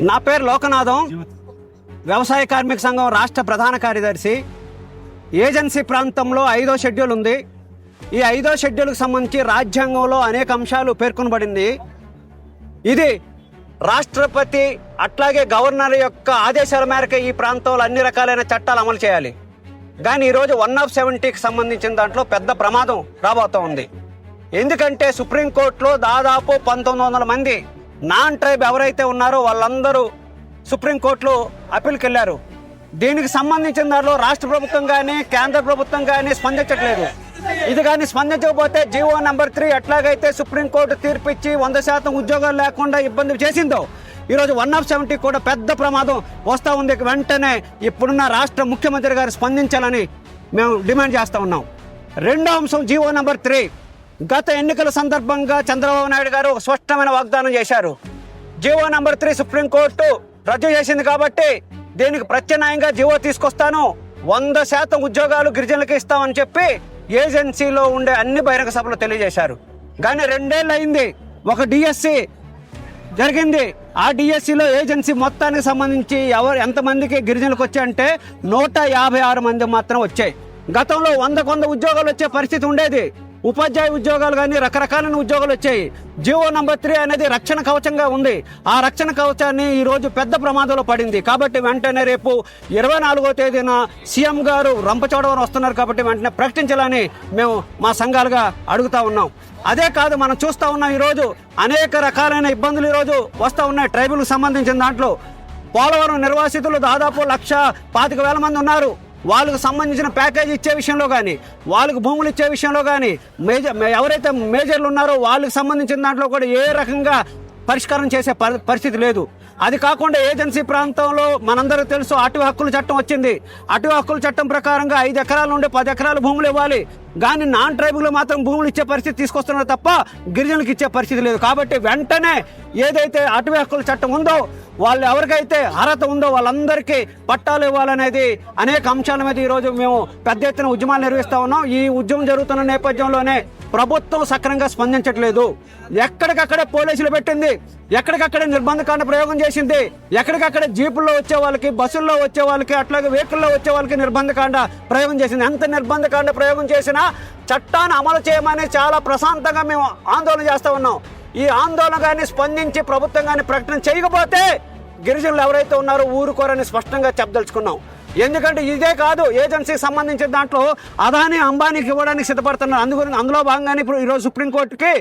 నా పేరు లోకనాథం, వ్యవసాయ కార్మిక సంఘం రాష్ట్ర ప్రధాన కార్యదర్శి. ఏజెన్సీ ప్రాంతంలో 5వ షెడ్యూల్ ఉంది. ఈ 5వ షెడ్యూల్కి సంబంధించి రాజ్యాంగంలో అనేక అంశాలు పేర్కొనబడింది. ఇది రాష్ట్రపతి అట్లాగే గవర్నర్ యొక్క ఆదేశాల మేరకు ఈ ప్రాంతంలో అన్ని రకాలైన చట్టాలు అమలు చేయాలి. కానీ ఈరోజు 170కి సంబంధించిన దాంట్లో పెద్ద ప్రమాదం రాబోతూ ఉంది. ఎందుకంటే సుప్రీంకోర్టులో దాదాపు 1900 మంది నాన్ ట్రైబ్ ఎవరైతే ఉన్నారో వాళ్ళందరూ సుప్రీంకోర్టులో అప్పీల్కి వెళ్ళారు. దీనికి సంబంధించిన దాంట్లో రాష్ట్ర ప్రభుత్వం కానీ కేంద్ర ప్రభుత్వం కానీ స్పందించట్లేదు. ఇది కానీ స్పందించకపోతే జీవో నెంబర్ 3 ఎట్లాగైతే సుప్రీంకోర్టు తీర్పిచ్చి 100% ఉద్యోగాలు లేకుండా ఇబ్బంది చేసిందో ఈరోజు 170 కూడా పెద్ద ప్రమాదం వస్తూ ఉంది. వెంటనే ఇప్పుడున్న రాష్ట్ర ముఖ్యమంత్రి గారు స్పందించాలని మేము డిమాండ్ చేస్తూ ఉన్నాం. రెండో అంశం జీవో నెంబర్ 3. గత ఎన్నికల సందర్భంగా చంద్రబాబు నాయుడు గారు ఒక స్పష్టమైన వాగ్దానం చేశారు. జీవో నెంబర్ 3 సుప్రీంకోర్టు రద్దు చేసింది కాబట్టి దీనికి ప్రత్యామ్నాయంగా జీవో తీసుకొస్తాను, 100% ఉద్యోగాలు గిరిజనులకు ఇస్తామని చెప్పి ఏజెన్సీలో ఉండే అన్ని బహిరంగ సభలు తెలియజేశారు. కానీ 2 ఏళ్ళు అయింది, ఒక డిఎస్సి జరిగింది. ఆ డిఎస్సిలో ఏజెన్సీ మొత్తానికి సంబంధించి ఎంతమందికి గిరిజనులకు వచ్చాయంటే 156 మంది మాత్రం వచ్చాయి. గతంలో 100 ఉద్యోగాలు వచ్చే పరిస్థితి ఉండేది. ఉపాధ్యాయ ఉద్యోగాలు కానీ రకరకాలైన ఉద్యోగాలు వచ్చాయి. జీవో నెంబర్ 3 అనేది రక్షణ కవచంగా ఉంది. ఆ రక్షణ కవచాన్ని ఈరోజు పెద్ద ప్రమాదంలో పడింది. కాబట్టి వెంటనే రేపు 24వ తేదీన సీఎం గారు రంపచోడవరం వస్తున్నారు కాబట్టి వెంటనే ప్రకటించాలని మేము మా సంఘాలుగా అడుగుతా ఉన్నాం. అదే కాదు, మనం చూస్తూ ఉన్నాం ఈరోజు అనేక రకాలైన ఇబ్బందులు ఈరోజు వస్తూ ఉన్నాయి. ట్రైబుల్కి సంబంధించిన దాంట్లో పోలవరం నిర్వాసితులు దాదాపు 1,25,000 మంది ఉన్నారు. వాళ్ళకు సంబంధించిన ప్యాకేజ్ ఇచ్చే విషయంలో కానీ వాళ్ళకు భూములు ఇచ్చే విషయంలో కానీ ఎవరైతే మేజర్లు ఉన్నారో వాళ్ళకి సంబంధించిన దాంట్లో కూడా ఏ రకంగా పరిష్కారం చేసే పరిస్థితి లేదు. అది కాకుండా ఏజెన్సీ ప్రాంతంలో మనందరికీ తెలుసు అటవీ హక్కుల చట్టం వచ్చింది. అటవీ హక్కుల చట్టం ప్రకారంగా 5 ఎకరాల నుండి 10 ఎకరాల భూములు ఇవ్వాలి. కానీ నాన్ ట్రైబుల్ మాత్రం భూములు ఇచ్చే పరిస్థితి తీసుకొస్తున్నారు తప్ప గిరిజనులకు ఇచ్చే పరిస్థితి లేదు. కాబట్టి వెంటనే ఏదైతే అటవీ హక్కుల చట్టం ఉందో వాళ్ళు ఎవరికైతే అర్హత ఉందో వాళ్ళందరికీ పట్టాలు ఇవ్వాలనేది అనేక అంశాల మీద ఈరోజు మేము పెద్ద ఎత్తున ఉద్యమాలు నిర్వహిస్తూ ఉన్నాం. ఈ ఉద్యమం జరుగుతున్న నేపథ్యంలోనే ప్రభుత్వం సక్రమంగా స్పందించట్లేదు. ఎక్కడికక్కడే పోలీసులు పెట్టింది, ఎక్కడికక్కడే నిర్బంధకాండ ప్రయోగం చేసింది, ఎక్కడికక్కడే జీపుల్లో వచ్చే వాళ్ళకి, బస్సుల్లో వచ్చే వాళ్ళకి, అట్లాగే వెహికల్లో వచ్చే వాళ్ళకి నిర్బంధకాండ ప్రయోగం చేసింది. ఎంత నిర్బంధకాండ ప్రయోగం చేసినా చట్టాన్ని అమలు చేయమని చాలా ప్రశాంతంగా మేము ఆందోళన చేస్తూ ఉన్నాం. ఈ ఆందోళన కానీ స్పందించి ప్రభుత్వం కానీ ప్రకటన చేయకపోతే గిరిజనులు ఎవరైతే ఉన్నారో ఊరుకోరని స్పష్టంగా చెప్పదలుచుకున్నాం. ఎందుకంటే ఇదే కాదు, ఏజెన్సీకి సంబంధించిన దాంట్లో అదానీ అంబానీకి ఇవ్వడానికి సిద్ధపడుతున్నారు. అందులో భాగంగానే ఇప్పుడు ఈరోజు సుప్రీంకోర్టుకి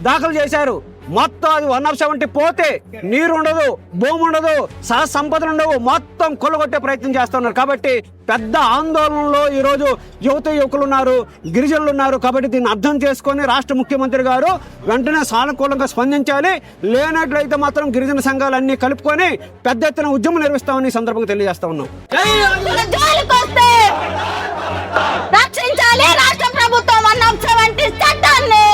దాఖలు చేశారు. మొత్తం అది 170 పోతే నీరు ఉండదు, భూమి ఉండదు, సహజ సంపదలు ఉండవు, మొత్తం కొల్లగొట్టే ప్రయత్నం చేస్తున్నారు. కాబట్టి పెద్ద ఆందోళనలో ఈరోజు యువకులు ఉన్నారు, గిరిజనులు ఉన్నారు. కాబట్టి దీన్ని అర్థం చేసుకొని రాష్ట్ర ముఖ్యమంత్రి గారు వెంటనే సానుకూలంగా స్పందించాలి. లేనట్లయితే మాత్రం గిరిజన సంఘాలన్నీ కలుపుకొని పెద్ద ఎత్తున ఉద్యమం నిర్వహిస్తామని ఈ సందర్భంగా తెలియజేస్తా ఉన్నాం. రక్షించాలి రాష్ట్ర ప్రభుత్వం 170 చట్టాన్ని.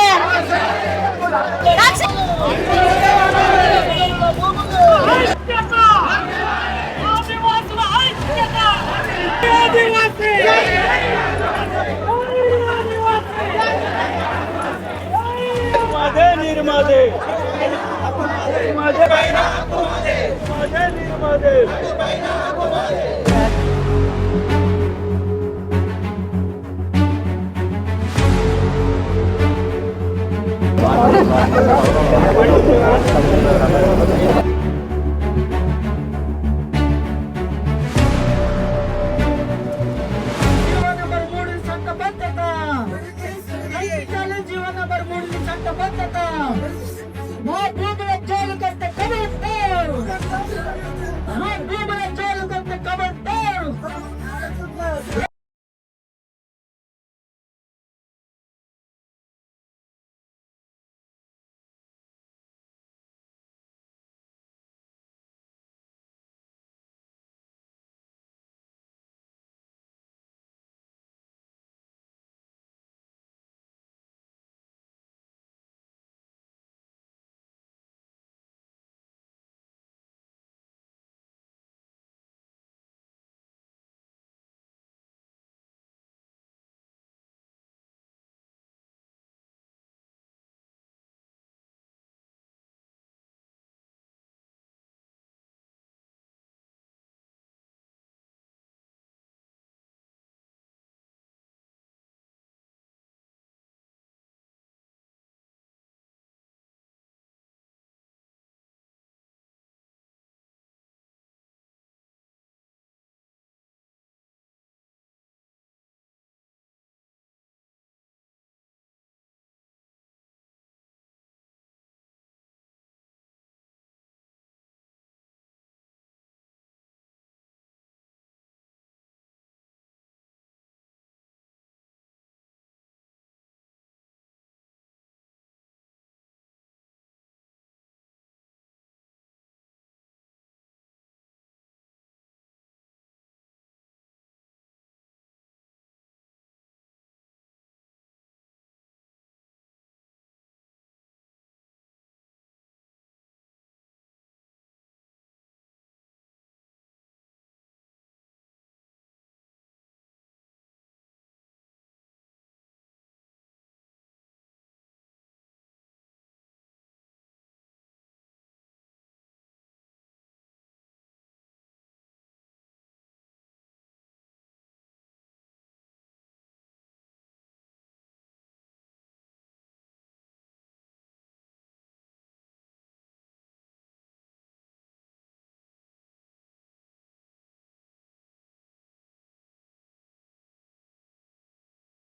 Terima kasih.